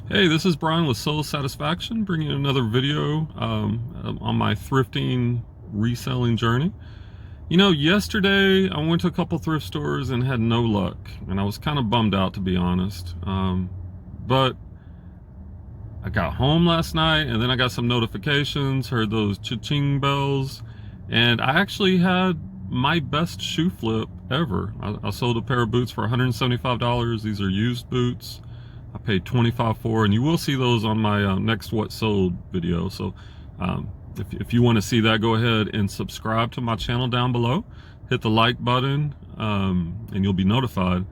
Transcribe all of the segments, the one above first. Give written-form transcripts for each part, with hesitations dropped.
Hey, this is Brian with Soul Satisfaction, bringing you another video on my thrifting reselling journey. You know, yesterday I went to a couple thrift stores and had no luck, and I was kind of bummed out, to be honest. But I got home last night and then I got some notifications, heard those cha-ching bells, and I actually had my best shoe flip ever. I sold a pair of boots for $175. These are used boots. I paid $25 for, and you will see those on my next What Sold video. So if you want to see that, go ahead and subscribe to my channel down below. Hit the like button, and you'll be notified.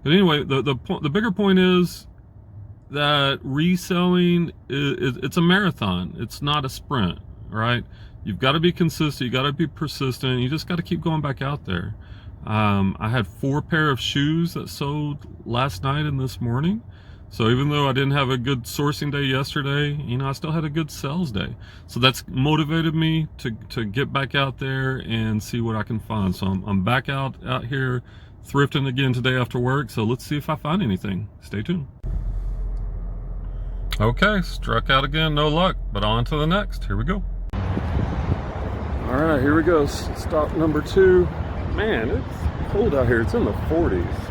But anyway, the bigger point is that reselling it's a marathon. It's not a sprint, right? You've got to be consistent. You got to be persistent. You just got to keep going back out there. I had 4 pair of shoes that sold last night and this morning. So even though I didn't have a good sourcing day yesterday, you know, I still had a good sales day. So that's motivated me to get back out there and see what I can find. So I'm back out here thrifting again today after work. So let's see if I find anything. Stay tuned. Okay, struck out again, no luck, but on to the next. Here we go. All right, here we go. Stop number 2. Man, it's cold out here. It's in the 40s.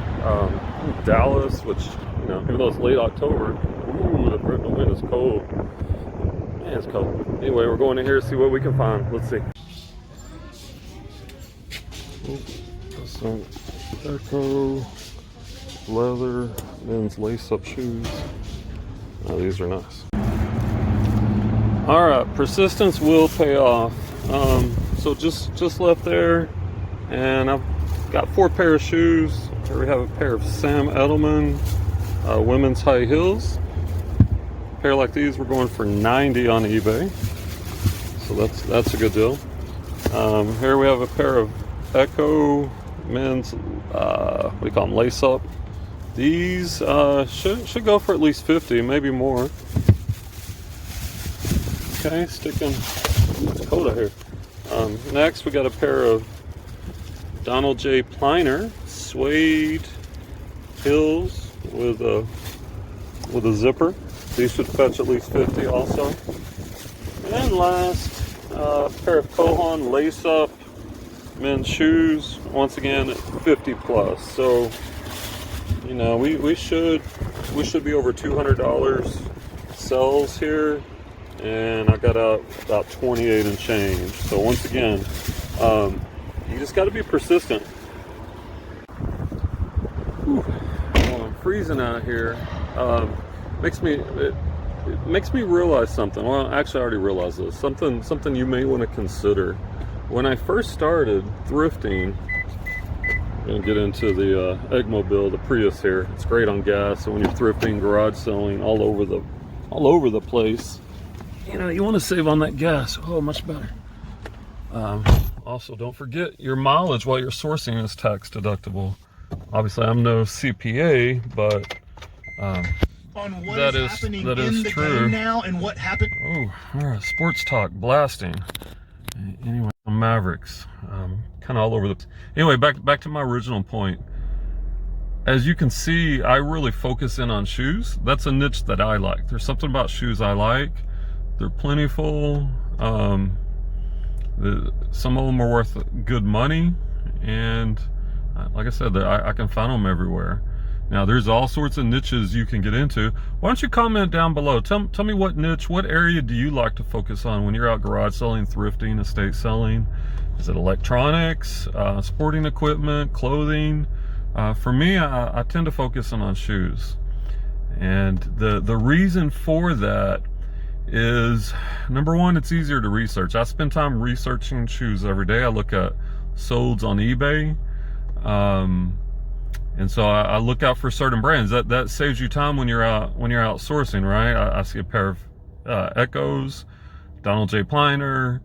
In Dallas, which, you know, even though it's late October, ooh, the wind is cold. Man, it's cold. Anyway, we're going in here to see what we can find. Let's see. Some Echo leather men's lace-up shoes. Oh, these are nice. All right, persistence will pay off. So just left there, and I've got 4 pair of shoes. Here we have a pair of Sam Edelman women's high heels. A pair like these we're going for $90 on eBay, so that's a good deal. Here we have a pair of Echo men's what do you call them, lace up. These should go for at least $50, maybe more. Okay, sticking. It's cold out here. Next we got a pair of Donald J. Pliner suede heels with a zipper. These should fetch at least $50 also. And then last, pair of Kohan lace-up men's shoes. Once again, $50 plus. So, you know, we should be over $200 sales here, and I got out about 28 and change. So once again, you just got to be persistent. Whew. Well, I'm freezing out here. It makes me realize something. Well, actually, I already realized this. Something you may want to consider. When I first started thrifting, I'm gonna get into the Eggmobile, the Prius here. It's great on gas. So when you're thrifting, garage selling, all over the place, you know, you want to save on that gas. Oh, much better. Also, don't forget your mileage while you're sourcing is tax deductible. Obviously, I'm no CPA, but on what is happening in the game now and what happened. Oh, all right, sports talk blasting. Anyway, Mavericks, kind of all over the. Anyway, back to my original point. As you can see, I really focus in on shoes. That's a niche that I like. There's something about shoes I like. They're plentiful. Some of them are worth good money, and like I said, I can find them everywhere. Now, there's all sorts of niches you can get into. Why don't you comment down below? Tell me what niche, what area do you like to focus on when you're out garage selling, thrifting, estate selling? Is it electronics, sporting equipment, clothing? For me, I tend to focus on shoes. And the reason for that is, number one, it's easier to research. I spend time researching shoes every day. I look at solds on eBay. And so I look out for certain brands. That saves you time when you're out sourcing, right? I see a pair of Echoes, Donald J. Pliner,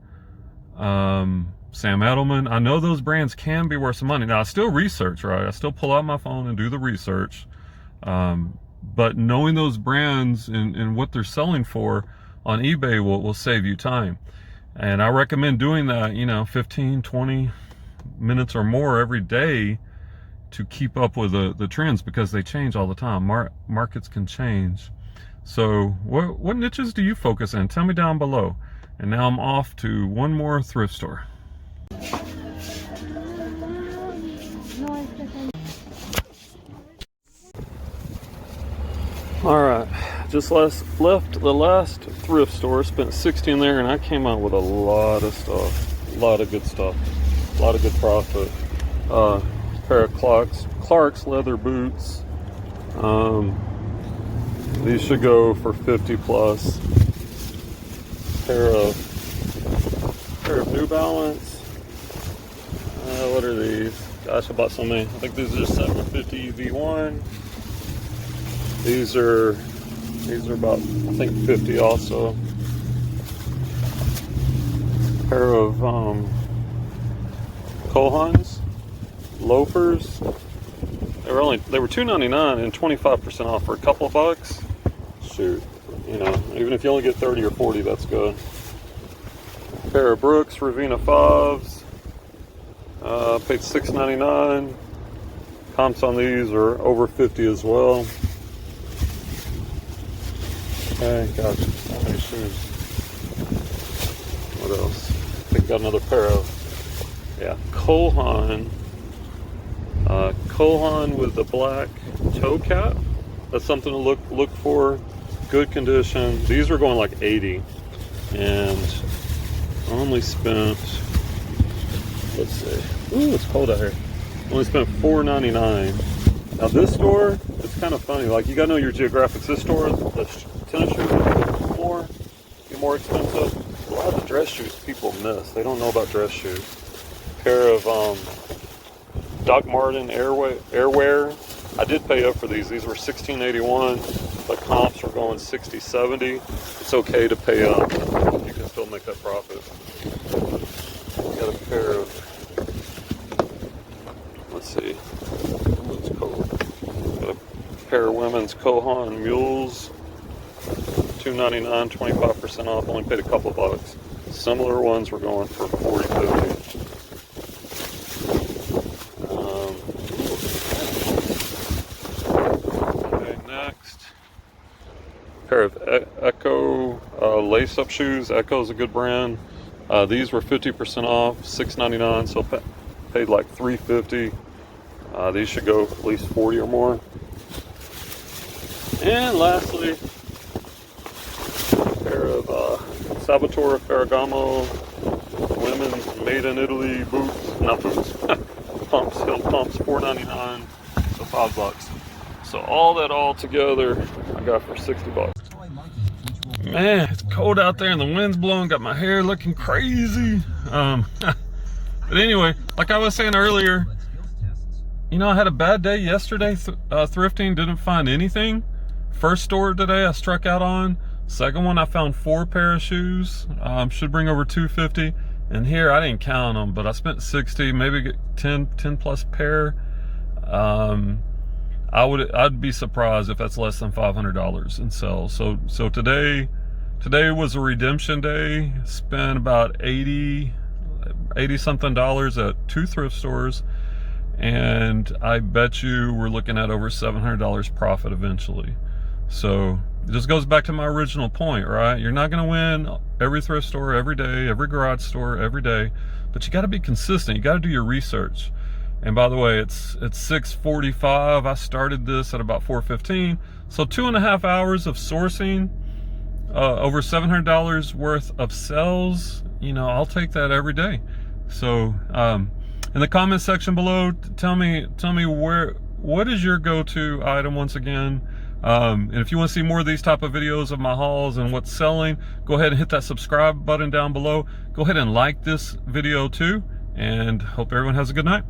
Sam Edelman. I know those brands can be worth some money. Now, I still research, right? I still pull out my phone and do the research. But knowing those brands and what they're selling for on eBay will save you time. And I recommend doing that, you know, 15, 20 minutes or more every day to keep up with the trends, because they change all the time. Markets can change. So what niches do you focus in? Tell me down below. And now I'm off to one more thrift store. All right, just left the last thrift store, spent $60 in there, and I came out with a lot of stuff, a lot of good stuff, a lot of good profit. Pair of Clark's leather boots. These should go for 50 plus. Pair of New Balance. What are these? Gosh, I bought so many. I think these are just 750 V1. These are about, I think, 50 also. Pair of Kohans loafers. They were $2.99 and 25% off for a couple of bucks. Shoot, you know, even if you only get 30 or 40, that's good. Pair of Brooks Ravina 5s. Paid $6.99. Comps on these are over 50 as well. Okay, got so many shoes. What else? I think got another pair of, yeah, Kohan with the black toe cap. That's something to look for. Good condition. These were going like 80, and I only spent, let's see. Ooh, it's cold out here. Only spent $4.99. Now this store, it's kind of funny. Like, you gotta know your geographics. This store, the tennis shoes get more expensive. A lot of the dress shoes people miss. They don't know about dress shoes. Pair of Doc Martin Airwear. I did pay up for these. These were $16.81. The comps are going 60, 70. It's okay to pay up. You can still make that profit. Got a pair of, let's see, what's it called? Got a pair of women's Kohan Mules. $2.99, 25% off. Only paid a couple bucks. Similar ones were going for $40, $50. Okay, next, pair of Echo lace-up shoes. Echo's a good brand. These were 50% off, $6.99, so paid like $3.50. These should go at least 40 or more. And lastly, pair of Salvatore Ferragamo women's made in Italy boots, not boots, pumps, heel pumps, $4.99, so $5. So all together, I got for $60. Man, it's cold out there and the wind's blowing, got my hair looking crazy. But anyway, like I was saying earlier, you know, I had a bad day yesterday thrifting, didn't find anything. First store today I struck out on. Second one, I found 4 pair of shoes. Should bring over $250. And here, I didn't count them, but I spent $60, maybe get 10 plus pair. I'd be surprised if that's less than $500 in sales. So today was a redemption day. Spent about 80 something dollars at 2 thrift stores. And I bet you we're looking at over $700 profit eventually. So it just goes back to my original point, right? You're not going to win every thrift store every day, every garage store every day, but you got to be consistent. You got to do your research. And by the way, it's 6:45. I started this at about 4:15. So 2.5 hours of sourcing, over $700 worth of sales. You know, I'll take that every day. So in the comment section below, tell me what is your go-to item once again. And if you want to see more of these type of videos of my hauls and what's selling, go ahead and hit that subscribe button down below. Go ahead and like this video too, and hope everyone has a good night.